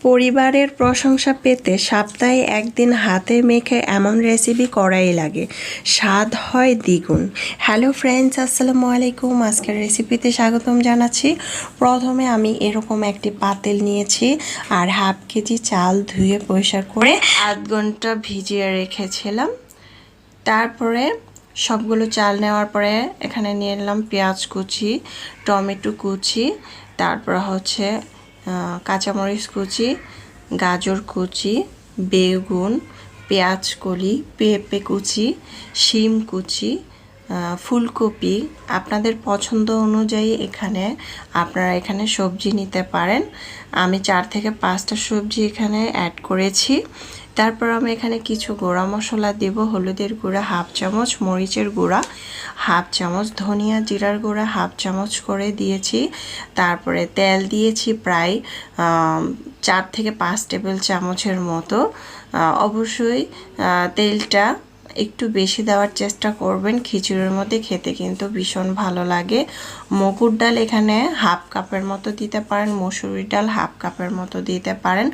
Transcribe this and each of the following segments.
পরিবারের প্রশংসা পেতে সপ্তাহে একদিন হাতে মেখে এমন রেসিপি করাই লাগে, স্বাদ হয় দ্বিগুণ। হ্যালো ফ্রেন্ডস, আসসালামু আলাইকুম। আজকের রেসিপিতে স্বাগতম জানাচ্ছি। প্রথমে আমি এরকম একটি পাতিল নিয়েছি আর হাফ কেজি চাল ধুয়ে পরিষ্কার করে 8 ঘন্টা ভিজিয়ে রেখেছিলাম। তারপরে সবগুলো চাল নেওয়ার পরে এখানে নিয়ে নিলাম পেঁয়াজ কুচি, টমেটো কুচি, তারপর হচ্ছে কাঁচামরিচ কুচি, গাজর কুচি, বেগুন, পেঁয়াজ কলি, পেঁপে কুচি, শিম কুচি, ফুলকপি। আপনাদের পছন্দ অনুযায়ী আপনারা এখানে সবজি নিতে পারেন। আমি 4 থেকে 5টা সবজি এখানে অ্যাড করেছি। তারপর আমি এখানে কিছু গুঁড়া মশলা দেব। হলুদের গুঁড়া হাফ চামচ, মরিচের গুঁড়া হাফ চামচ, ধনিয়া জিরার গুঁড়া হাফ চামচ করে দিয়েছি। তারপরে তেল দিয়েছি প্রায় 4 থেকে 5 টেবিল চামচের মতো। অবশ্যই তেলটা একটু বেশি দেওয়ার চেষ্টা করবেন, খিচুড়ির মধ্যে খেতে কিন্তু ভীষণ ভালো লাগে। মগুর ডাল এখানে হাফ কাপের মতো দিতে পারেন, মসুরি ডাল হাফ কাপের মতো দিতে পারেন,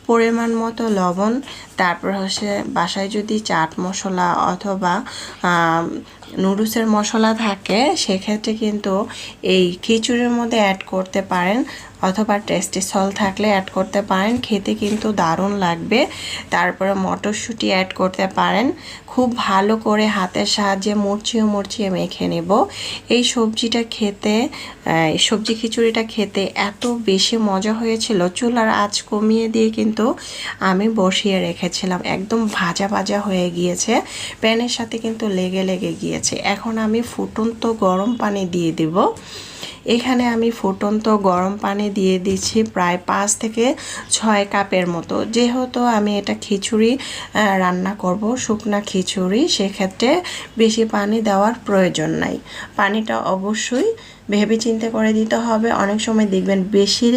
পরিমাণ মতো লবণ। তারপর হচ্ছে বাসায় যদি চাট মশলা অথবা নুডলসের মশলা থাকে সেক্ষেত্রে কিন্তু এই খিচুড়ির মধ্যে অ্যাড করতে পারেন, অথবা টেস্টি সল্ট থাকলে অ্যাড করতে পারেন, খেতে কিন্তু দারুণ লাগবে। তারপরে মটরশুঁটি অ্যাড করতে পারেন। খুব ভালো করে হাতের সাহায্যে মুড়চিয়ে মুড়চিয়ে মেখে নেব। এই সবজি খিচুড়িটা খেতে এত বেশি মজা হয়েছিল, চুলার আঁচ কমিয়ে দিয়ে কিন্তু আমি বসিয়ে রেখেছিলাম। একদম ভাজা ভাজা হয়ে গিয়েছে, প্যানের সাথে কিন্তু লেগে গিয়েছে। এখন আমি ফুটন্ত গরম পানি দিয়ে দেব। এখানে আমি ফুটন্ত গরম পানি দিয়ে দিচ্ছি প্রায় 5 থেকে 6 কাপের মতো। যেহেতু আমি এটা খিচুড়ি রান্না করব, শুকনা খিচুড়ি, সেক্ষেত্রে বেশি পানি দেওয়ার প্রয়োজন নাই। পানিটা অবশ্যই ভেবে চিন্তে করে দিতে হবে। অনেক সময় দেখবেন বেশি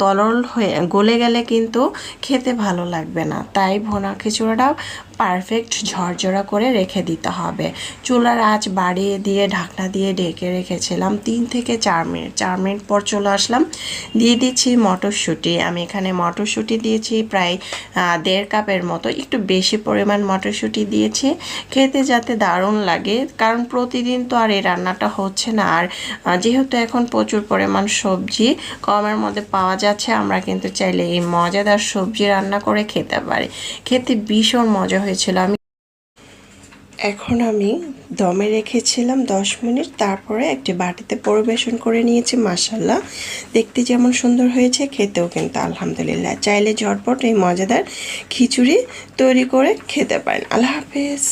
তরল হয়ে গলে গেলে কিন্তু খেতে ভালো লাগবে না, তাই ভুনা খিচুড়িটা পারফেক্ট ঝরঝরা করে রেখে দিতে হবে। চুলার আঁচ বাড়িয়ে দিয়ে ঢাকনা দিয়ে ঢেকে রেখেছিলাম 3 থেকে 4 মিনিট। 4 মিনিট পর চলে আসলাম, দিয়ে দিচ্ছি মটরশুঁটি। আমি এখানে মটরশুঁটি দিয়েছি প্রায় 1.5 কাপের মতো, একটু বেশি পরিমাণ মটরশুঁটি দিয়েছি, খেতে যাতে দারুণ লাগে। কারণ প্রতিদিন তো আর এই রান্নাটা হচ্ছে না, আর যেহেতু এখন প্রচুর পরিমাণ সবজি কমের মধ্যে পাওয়া যাচ্ছে, আমরা কিন্তু চাইলে এই মজাদার সবজি রান্না করে খেতে পারি। খেতে ভীষণ মজা হয়েছিল। এখন আমি দমে রেখেছিলাম 10 মিনিট, তারপরে একটি বাটিতে পরিবেশন করে নিয়েছি। মাশাআল্লাহ, দেখতে যেমন সুন্দর হয়েছে, খেতেও কিন্তু আলহামদুলিল্লাহ। চাইলে ঝটপট এই মজাদার খিচুড়ি তৈরি করে খেতে পারেন। আল্লাহ হাফেজ।